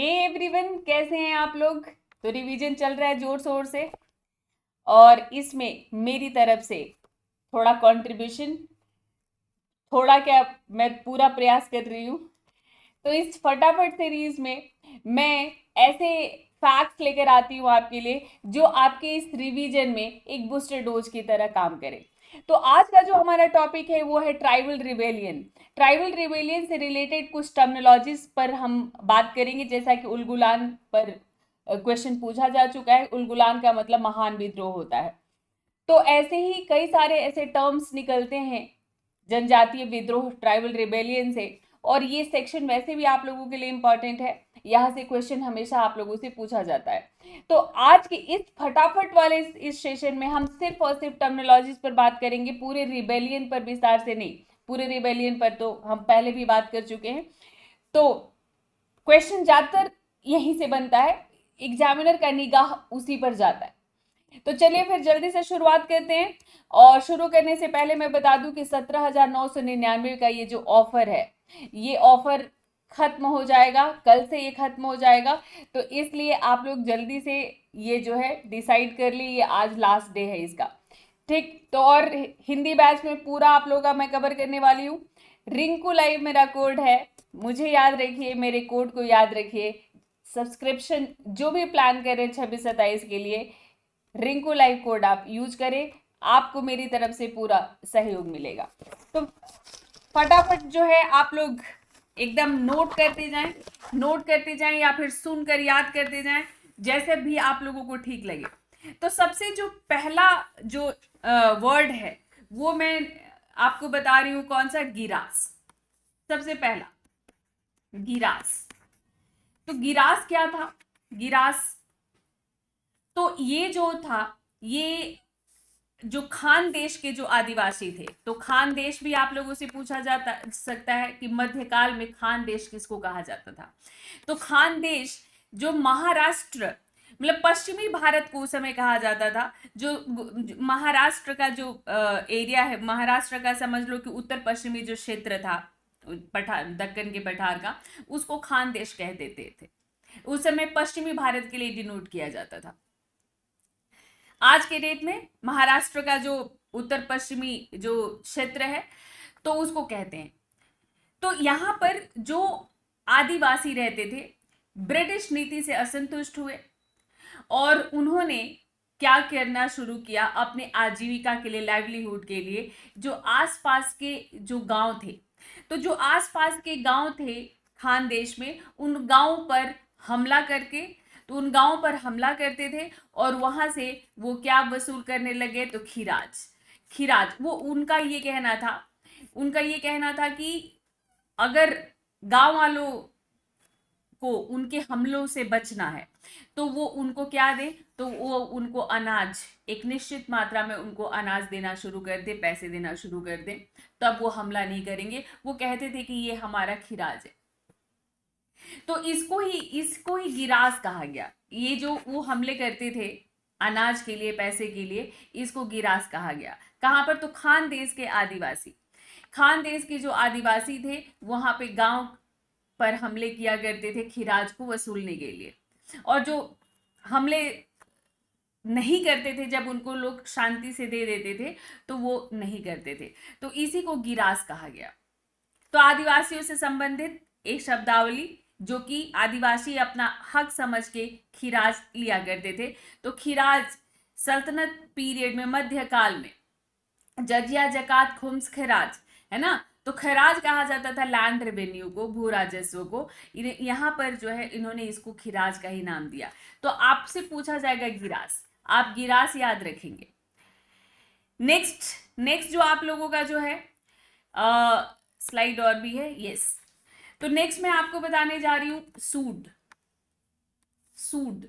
Hey everyone, कैसे हैं आप लोग। तो रिवीजन चल रहा है जोर शोर से और इसमें मेरी तरफ से थोड़ा कंट्रीब्यूशन, थोड़ा क्या, मैं पूरा प्रयास कर रही हूँ। तो इस फटाफट सीरीज में मैं ऐसे फैक्ट्स लेकर आती हूँ आपके लिए जो आपके इस रिवीजन में एक बूस्टर डोज की तरह काम करे। तो आज का जो हमारा टॉपिक है वो है ट्राइबल रिबेलियन। ट्राइबल रिबेलियन से रिलेटेड कुछ टर्मिनोलॉजीज पर हम बात करेंगे, जैसा कि उलगुलान पर क्वेश्चन पूछा जा चुका है। उलगुलान का मतलब महान विद्रोह होता है। तो ऐसे ही कई सारे ऐसे टर्म्स निकलते हैं जनजातीय विद्रोह, ट्राइबल रिबेलियन से। और ये सेक्शन वैसे भी आप लोगों के लिए इंपॉर्टेंट है, यहाँ से क्वेश्चन हमेशा आप लोगों से पूछा जाता है। तो आज के इस फटाफट वाले इस सेशन में हम सिर्फ और सिर्फ टर्मिनोलॉजीज पर बात करेंगे, पूरे रिबेलियन पर विस्तार से नहीं। पूरे रिबेलियन पर तो हम पहले भी बात कर चुके हैं। तो क्वेश्चन ज्यादातर यहीं से बनता है, एग्जामिनर का निगाह उसी पर जाता है। तो चलिए फिर जल्दी से शुरुआत करते हैं। और शुरू करने से पहले मैं बता दूं कि 17,999 का ये जो ऑफर है, ये ऑफर खत्म हो जाएगा, कल से ये खत्म हो जाएगा। तो इसलिए आप लोग जल्दी से ये जो है डिसाइड कर ली, ये आज लास्ट डे है इसका। ठीक, तो और हिंदी बैच में पूरा आप लोगों का मैं कवर करने वाली हूँ। रिंकू लाइव मेरा कोड है, मुझे याद रखिए, मेरे कोड को याद रखिए। सब्सक्रिप्शन जो भी प्लान कर रहे हैं 26-27 के लिए, रिंकू लाइव कोड आप यूज करें, आपको मेरी तरफ से पूरा सहयोग मिलेगा। तो फटाफट जो है आप लोग एकदम नोट करते जाएं या फिर सुनकर याद करते जाएं, जैसे भी आप लोगों को ठीक लगे। तो सबसे जो पहला जो वर्ड है वो मैं आपको बता रही हूं, कौन सा, गिरास। सबसे पहला गिरास। तो गिरास क्या था? गिरास तो ये जो था, ये जो खान देश के जो आदिवासी थे, तो खान देश भी आप लोगों से पूछा जाता सकता है कि मध्यकाल में खान देश किसको कहा जाता था। तो खान देश जो महाराष्ट्र, मतलब पश्चिमी भारत को उस समय कहा जाता था। जो महाराष्ट्र का जो एरिया है, महाराष्ट्र का समझ लो कि उत्तर पश्चिमी जो क्षेत्र था पठार, दक्कन के पठार का, उसको खान देश कह देते थे। उस समय पश्चिमी भारत के लिए डिनोट किया जाता था। आज के डेट में महाराष्ट्र का जो उत्तर पश्चिमी जो क्षेत्र है तो उसको कहते हैं। तो यहां पर जो आदिवासी रहते थे, ब्रिटिश नीति से असंतुष्ट हुए और उन्होंने क्या करना शुरू किया, अपने आजीविका के लिए, लाइवलीहुड के लिए, जो आसपास के जो गांव थे, तो जो आसपास के गांव थे खान देश में, उन गांवों पर हमला करके, तो उन गांवों पर हमला करते थे और वहां से वो क्या वसूल करने लगे, तो खिराज। खिराज वो उनका ये कहना था कि अगर गांव वालों को उनके हमलों से बचना है तो वो उनको क्या दे, तो वो उनको अनाज, एक निश्चित मात्रा में उनको अनाज देना शुरू कर दे, पैसे देना शुरू कर दे, तब वो हमला नहीं करेंगे। वो कहते थे कि ये हमारा खिराज है। तो इसको ही गिरास कहा गया। ये जो वो हमले करते थे अनाज के लिए, पैसे के लिए, इसको गिरास कहा गया। कहां पर? तो खान देश के आदिवासी, खान देश के जो आदिवासी थे वहां पे गांव पर हमले किया करते थे खिराज को वसूलने के लिए। और जो हमले नहीं करते थे, जब उनको लोग शांति से दे देते थे तो वो नहीं करते थे, तो इसी को गिरास कहा गया। तो आदिवासियों से संबंधित एक शब्दावली जो कि आदिवासी अपना हक समझ के खिराज लिया करते थे। तो खिराज सल्तनत पीरियड में, मध्यकाल में, जजिया, जकात, खुम्स, खराज, है ना। तो खराज कहा जाता था लैंड रेवेन्यू को, भू राजस्व को। यहाँ पर जो है इन्होंने इसको खिराज का ही नाम दिया। तो आपसे पूछा जाएगा गिरास, आप गिरास याद रखेंगे। नेक्स्ट जो आप लोगों का जो है स्लाइड और भी है, यस। तो नेक्स्ट मैं आपको बताने जा रही हूं सूड। सूड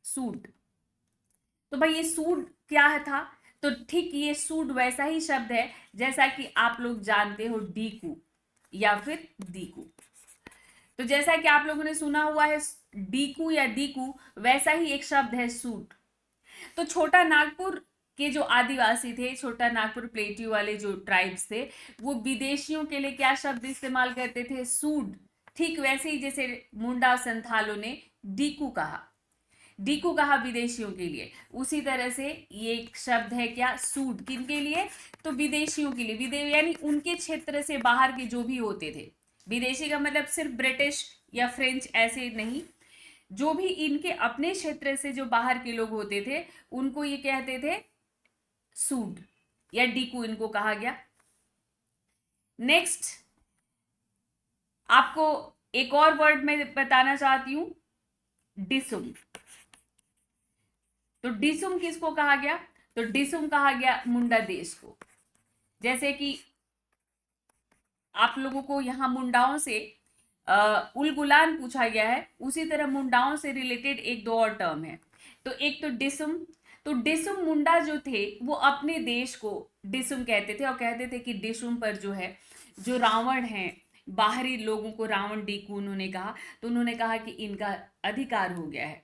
सूड तो भाई ये सूड क्या है था? तो ठीक, ये सूड वैसा ही शब्द है जैसा कि आप लोग जानते हो डीकू या फिर दीकू। तो जैसा कि आप लोगों ने सुना हुआ है डीकू या दीकू, वैसा ही एक शब्द है सूड। तो छोटा नागपुर के जो आदिवासी थे, छोटा नागपुर प्लेट्यू वाले जो ट्राइब्स थे, वो विदेशियों के लिए क्या शब्द इस्तेमाल करते थे? सूड। ठीक वैसे ही जैसे मुंडा और संथालों ने डीकू कहा विदेशियों के लिए, उसी तरह से ये एक शब्द है क्या, सूड, किन के लिए, तो विदेशियों के लिए, यानी उनके क्षेत्र से बाहर के जो भी होते थे। विदेशी का मतलब सिर्फ ब्रिटिश या फ्रेंच ऐसे नहीं, जो भी इनके अपने क्षेत्र से जो बाहर के लोग होते थे उनको ये कहते थे सूड या डीकू, इनको कहा गया। नेक्स्ट आपको एक और वर्ड मैं बताना चाहती हूं, डिसुम। तो डिसुम किसको कहा गया, तो डिसुम कहा गया मुंडा देश को। जैसे कि आप लोगों को यहां मुंडाओं से उलगुलान पूछा गया है, उसी तरह मुंडाओं से रिलेटेड एक दो और टर्म है। तो एक तो डिसुम, तो डिसुम मुंडा जो थे वो अपने देश को डिसुम कहते थे और कहते थे कि डिसुम पर जो है, जो रावण है, बाहरी लोगों को रावण डीकू उन्होंने कहा, तो उन्होंने कहा कि इनका अधिकार हो गया है,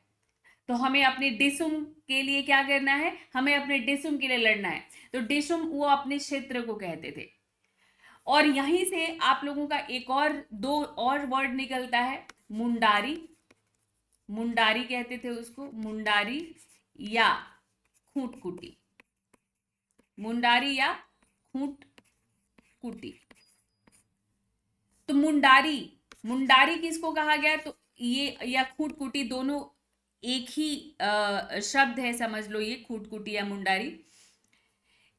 तो हमें अपने डिसुम के लिए क्या करना है, हमें अपने डिसुम के लिए लड़ना है। तो डिसुम वो अपने क्षेत्र को कहते थे। और यहीं से आप लोगों का एक और दो और वर्ड निकलता है, मुंडारी। मुंडारी कहते थे उसको, मुंडारी या खूंटकुटी, मुंडारी या खूंटकुटी। तो मुंडारी, मुंडारी किसको कहा गया, तो ये या खूंटकुटी दोनों एक ही शब्द है, समझ लो, ये खूंटकुटी या मुंडारी।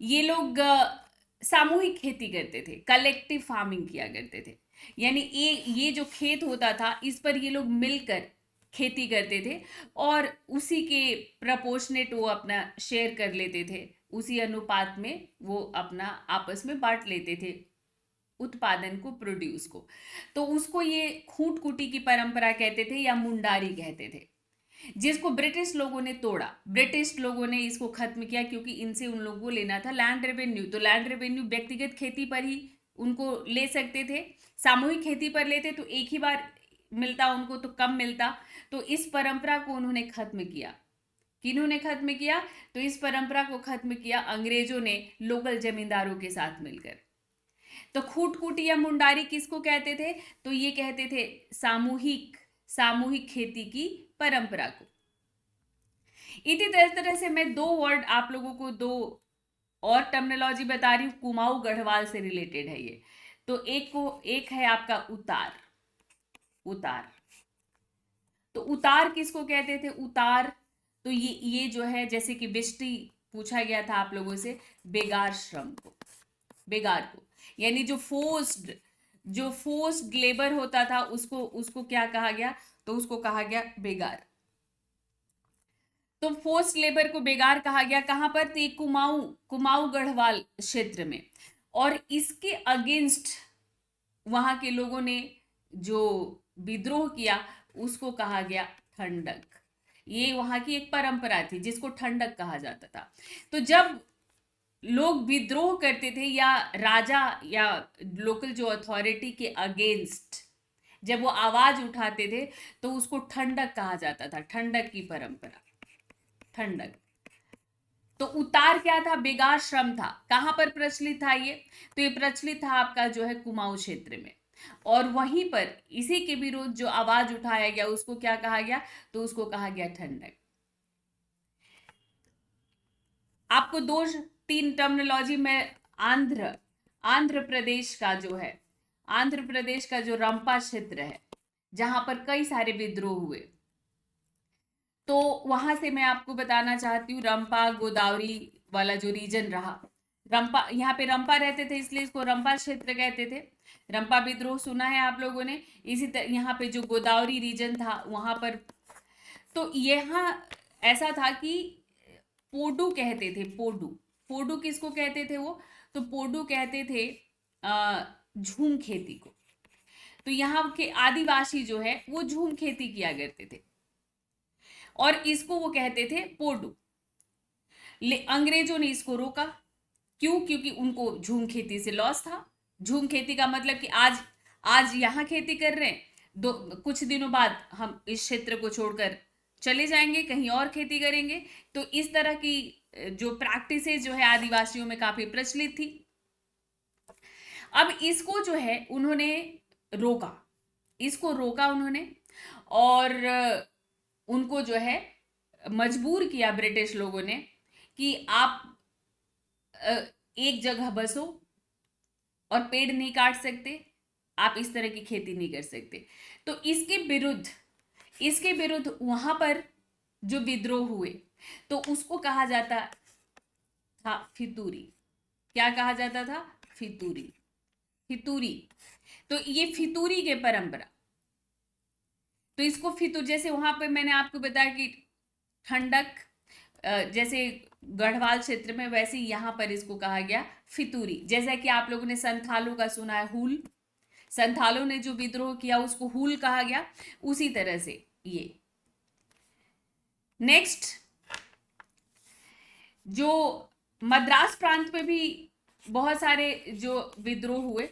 ये लोग सामूहिक खेती करते थे, कलेक्टिव फार्मिंग किया करते थे। यानी ये जो खेत होता था इस पर ये लोग मिलकर खेती करते थे और उसी के प्रपोर्शनेट वो अपना शेयर कर लेते थे, उसी अनुपात में वो अपना आपस में बांट लेते थे उत्पादन को, प्रोड्यूस को। तो उसको ये खूंटकुटी की परंपरा कहते थे या मुंडारी कहते थे, जिसको ब्रिटिश लोगों ने तोड़ा। ब्रिटिश लोगों ने इसको खत्म किया क्योंकि इनसे उन लोगों को लेना था लैंड रेवेन्यू, तो लैंड रेवेन्यू व्यक्तिगत खेती पर ही उनको ले सकते थे, सामूहिक खेती पर लेते तो एक ही बार मिलता उनको, तो कम मिलता। तो इस परंपरा को उन्होंने खत्म किया। किन्होंने खत्म किया, तो इस परंपरा को खत्म किया अंग्रेजों ने लोकल जमींदारों के साथ मिलकर। तो खूंटकुटी या मुंडारी किसको कहते थे, तो ये कहते थे सामूहिक खेती की परंपरा को। इसी तरह से मैं दो वर्ड आप लोगों को, दो और टर्मिनोलॉजी बता रही हूँ, कुमाऊं गढ़वाल से रिलेटेड है ये। तो एक है आपका उतार। तो उतार किसको कहते थे, उतार, तो ये जो है, जैसे कि बिष्टी पूछा गया था आप लोगों से, बेगार श्रम को, बेगार को, यानी जो फोर्स्ड लेबर होता था उसको क्या कहा गया, तो उसको कहा गया बेगार। तो फोर्स्ड लेबर को बेगार कहा गया, कहां पर, तो कुमाऊं गढ़वाल क्षेत्र में। और इसके अगेंस्ट वहां के लोगों ने जो विद्रोह किया उसको कहा गया ठंडक। ये वहां की एक परंपरा थी जिसको ठंडक कहा जाता था। तो जब लोग विद्रोह करते थे या राजा या लोकल जो अथॉरिटी के अगेंस्ट जब वो आवाज उठाते थे, तो उसको ठंडक कहा जाता था, ठंडक की परंपरा, ठंडक। तो उतार क्या था, बेगार श्रम था। कहां पर प्रचलित था ये, तो ये प्रचलित था आपका जो है कुमाऊं क्षेत्र में। और वहीं पर इसी के विरुद्ध जो आवाज उठाया गया उसको क्या कहा गया, तो उसको कहा गया ठंडक। आपको दो तीन टर्मिनोलॉजी में आंध्र प्रदेश का जो है, आंध्र प्रदेश का जो रंपा क्षेत्र है जहां पर कई सारे विद्रोह हुए, तो वहां से मैं आपको बताना चाहती हूँ, रंपा गोदावरी वाला जो रीजन रहा, रंपा, यहाँ पे रंपा रहते थे इसलिए इसको रंपा क्षेत्र कहते थे। रंपा विद्रोह सुना है आप लोगों ने। इसी तरह यहाँ पे जो गोदावरी रीजन था वहां पर, तो यहाँ ऐसा था कि पोडू कहते थे, पोडू किसको कहते थे वो, तो पोडू कहते थे झूम खेती को। तो यहाँ के आदिवासी जो है वो झूम खेती किया करते थे और इसको वो कहते थे पोडू। अंग्रेजों ने इसको रोका, क्यों, क्योंकि उनको झूम खेती से लॉस था। झूम खेती का मतलब कि आज यहाँ खेती कर रहे हैं, कुछ दिनों बाद हम इस क्षेत्र को छोड़कर चले जाएंगे, कहीं और खेती करेंगे। तो इस तरह की जो प्रैक्टिसेस जो है आदिवासियों में काफी प्रचलित थी। अब इसको जो है उन्होंने रोका, इसको रोका उन्होंने और उनको जो है मजबूर किया ब्रिटिश लोगों ने कि आप एक जगह बसो और पेड़ नहीं काट सकते, आप इस तरह की खेती नहीं कर सकते। तो इसके विरुद्ध वहां पर जो विद्रोह हुए तो उसको कहा जाता था फितूरी। क्या कहा जाता था? फितूरी। फितूरी। तो ये फितूरी के परंपरा, तो इसको फितूर, जैसे वहां पे मैंने आपको बताया कि ठंडक, जैसे गढ़वाल क्षेत्र में, वैसे यहाँ पर इसको कहा गया फितूरी। जैसा कि आप लोगों ने संथालों का सुना है, हुल। संथालों ने जो विद्रोह किया उसको हुल कहा गया, उसी तरह से ये। नेक्स्ट, जो मद्रास प्रांत में भी बहुत सारे जो विद्रोह हुए,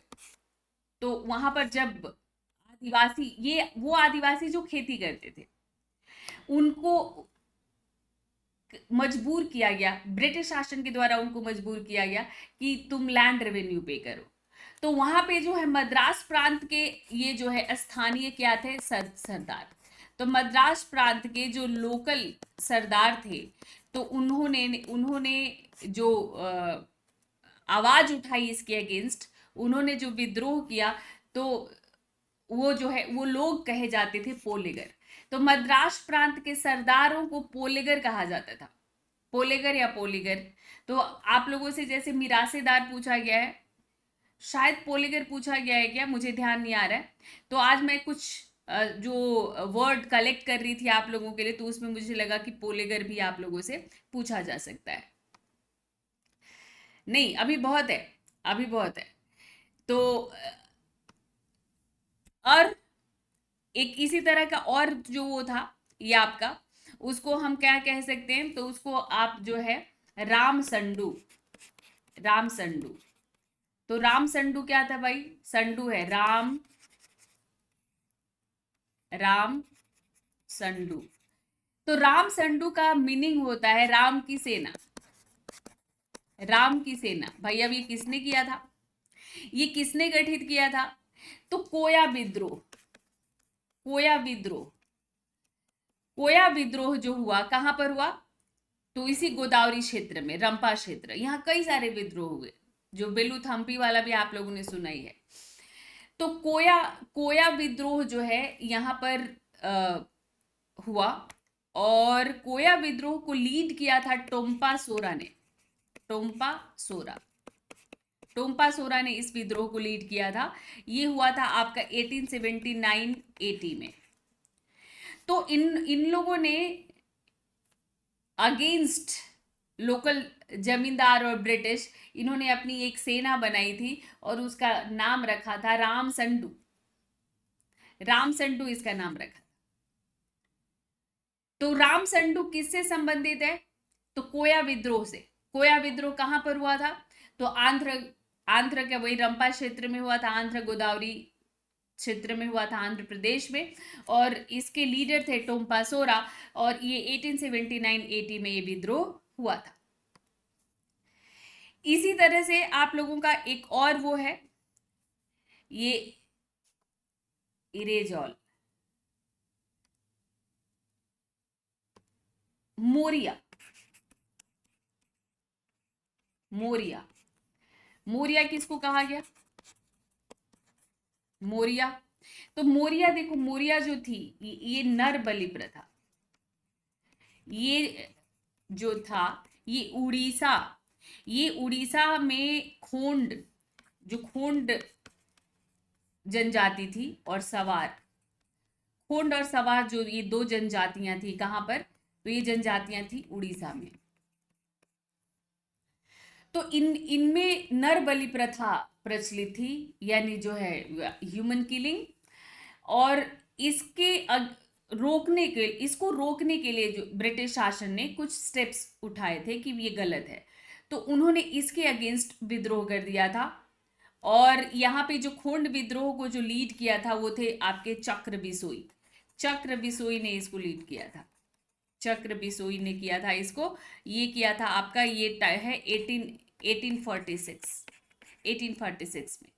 तो वहां पर जब आदिवासी, ये वो आदिवासी जो खेती करते थे, उनको मजबूर किया गया, ब्रिटिश शासन के द्वारा उनको मजबूर किया गया कि तुम लैंड रेवेन्यू पे करो। तो वहां पे जो है मद्रास प्रांत के ये जो है स्थानीय क्या थे? सरदार। तो मद्रास प्रांत के जो लोकल सरदार थे, तो उन्होंने उन्होंने जो आवाज उठाई इसके अगेंस्ट, उन्होंने जो विद्रोह किया, तो वो जो है वो लोग कहे जाते थे पोलेगर। तो मद्रास प्रांत के सरदारों को पोलेगर कहा जाता था, पोलेगर या पोलीगर। तो आप लोगों से जैसे मिरासेदार पूछा गया है, शायद पोलेगर पूछा गया है क्या, मुझे ध्यान नहीं आ रहा है। तो आज मैं कुछ जो वर्ड कलेक्ट कर रही थी आप लोगों के लिए, तो उसमें मुझे लगा कि पोलेगर भी आप लोगों से पूछा जा सकता है। नहीं, अभी बहुत है, अभी बहुत है। तो और एक इसी तरह का और जो वो था ये आपका, उसको हम क्या कह सकते हैं? तो उसको आप जो है राम संडू, राम संडू। तो राम संडू क्या था भाई? संडू है राम, राम संडू। तो राम संडू का मीनिंग होता है राम की सेना, राम की सेना। भाई अब ये किसने किया था? ये किसने गठित किया था? तो कोया विद्रोह, कोया विद्रोह। कोया विद्रोह जो हुआ कहां पर हुआ? तो इसी गोदावरी क्षेत्र में, रंपा क्षेत्र, यहाँ कई सारे विद्रोह हुए, जो बेलूथम्पी वाला भी आप लोगों ने सुना ही है। तो कोया कोया विद्रोह जो है यहाँ पर हुआ, और कोया विद्रोह को लीड किया था टोम्पा सोरा ने। टोम्पा सोरा, टोम्पा सोरा ने इस विद्रोह को लीड किया था। ये हुआ था आपका 1879-80 में। तो इन लोगों ने अगेंस्ट लोकल जमींदार और ब्रिटिश, इन्होंने अपनी एक सेना बनाई थी और उसका नाम रखा था राम संडू। राम संडू इसका नाम रखा। तो राम संडू किससे संबंधित है? तो कोया विद्रोह से। कोया विद्रोह कहां पर हुआ था? तो आंध्र, आंध्र के वही रंपा क्षेत्र में हुआ था, आंध्र गोदावरी क्षेत्र में हुआ था, आंध्र प्रदेश में। और इसके लीडर थे टोम्पा सोरा, और ये 1879-80 में ये विद्रोह हुआ था। इसी तरह से आप लोगों का एक और वो है, ये इरेजॉल, मोरिया। मोरिया, मोरिया किसको कहा गया? मोरिया। तो मोरिया देखो, मोरिया जो थी ये नर बलि प्रथा, ये जो था ये उड़ीसा, ये उड़ीसा में खोंड, जो खोंड जनजाति थी और सवार, खोंड और सवार जो ये दो जनजातियां थी कहां पर? तो ये जनजातियां थी उड़ीसा में। तो इनमें नर बलि प्रथा प्रचलित थी, यानी जो है ह्यूमन किलिंग। और इसके इसको रोकने के लिए जो ब्रिटिश शासन ने कुछ स्टेप्स उठाए थे कि ये गलत है, तो उन्होंने इसके अगेंस्ट विद्रोह कर दिया था। और यहाँ पे जो खोंड विद्रोह को जो लीड किया था वो थे आपके चक्र बिसोई। चक्र बिसोई ने इसको लीड किया था, चक्र बिसोई ने किया था इसको। ये किया था आपका, ये है 1846 में।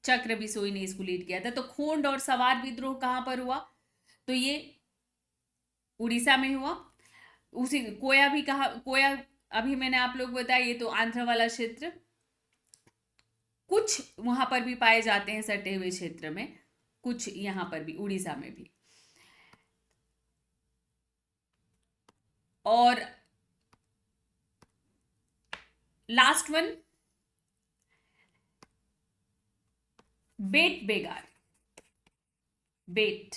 चक्र बिसोई ने इसको लीड किया था। तो खोंड और सवार विद्रोह कहाँ पर हुआ? तो ये उड़ीसा में हुआ। उसी कोया भी कहा, कोया अभी मैंने आप लोग बताया, ये तो आंध्र वाला क्षेत्र, कुछ वहां पर भी पाए जाते हैं सटे हुए क्षेत्र में, कुछ यहां पर भी उड़ीसा में भी। और लास्ट वन, बेट बेगार। बेट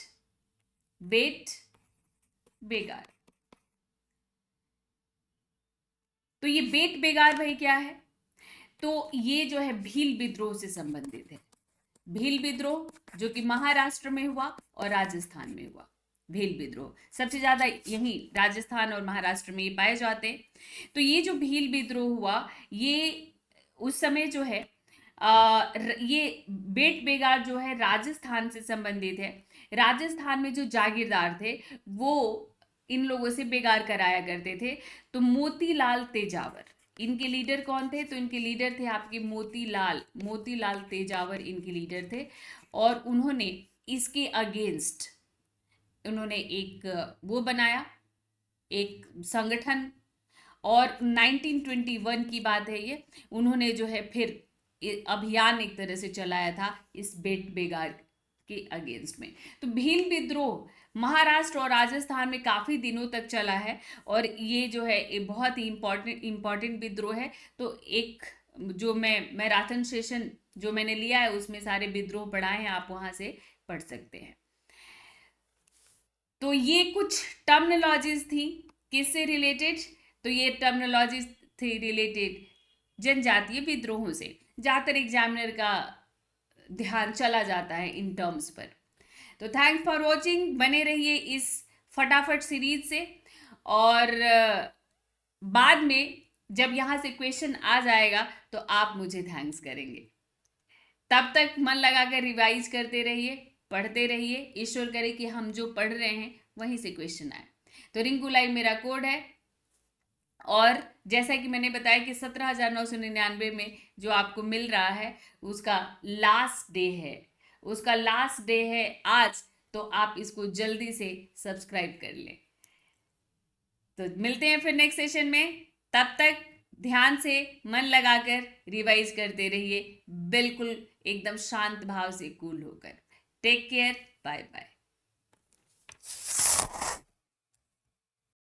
बेट बेगार। तो ये बेट बेगार भाई क्या है? तो ये जो है भील विद्रोह से संबंधित है। भील विद्रोह जो कि महाराष्ट्र में हुआ और राजस्थान में हुआ। भील विद्रोह सबसे ज्यादा यही राजस्थान और महाराष्ट्र में ये पाए जाते हैं। तो ये जो भील विद्रोह हुआ, ये उस समय जो है ये बेट बेगार जो है राजस्थान से संबंधित है। राजस्थान में जो जागीरदार थे वो इन लोगों से बेगार कराया करते थे। तो मोतीलाल तेजावर इनके लीडर कौन थे? तो इनके लीडर थे आपके मोतीलाल तेजावर इनके लीडर थे। और उन्होंने इसके अगेंस्ट उन्होंने एक वो बनाया, एक संगठन। और 1921 की बात है ये, उन्होंने जो है फिर अभियान एक तरह से चलाया था इस बेट बेगार के अगेंस्ट में। तो भील विद्रोह महाराष्ट्र और राजस्थान में काफ़ी दिनों तक चला है और ये जो है ये बहुत ही इम्पॉर्टेंट विद्रोह है। तो एक जो मैं मैराथन सेशन जो मैंने लिया है उसमें सारे विद्रोह पढ़ाए हैं, आप वहाँ से पढ़ सकते हैं। तो ये कुछ टर्मिनोलॉजीज थी किससे रिलेटेड? तो ये टर्मिनोलॉजीज थी रिलेटेड जनजातीय विद्रोहों से। ज़्यादातर एग्जामिनर का ध्यान चला जाता है इन टर्म्स पर। तो थैंक्स फॉर वॉचिंग, बने रहिए इस फटाफट सीरीज से। और बाद में जब यहाँ से क्वेश्चन आ जाएगा तो आप मुझे थैंक्स करेंगे। तब तक मन लगाकर रिवाइज करते रहिए, पढ़ते रहिए। ईश्वर करे कि हम जो पढ़ रहे हैं वहीं से क्वेश्चन आए। तो रिंकू लाइव मेरा कोड है। और जैसा कि मैंने बताया कि 17,999 में जो आपको मिल रहा है उसका लास्ट डे है, उसका लास्ट डे है आज। तो आप इसको जल्दी से सब्सक्राइब कर लें। तो मिलते हैं फिर नेक्स्ट सेशन में। तब तक ध्यान से मन लगाकर रिवाइज करते रहिए, बिल्कुल एकदम शांत भाव से कूल होकर। Take care, bye bye.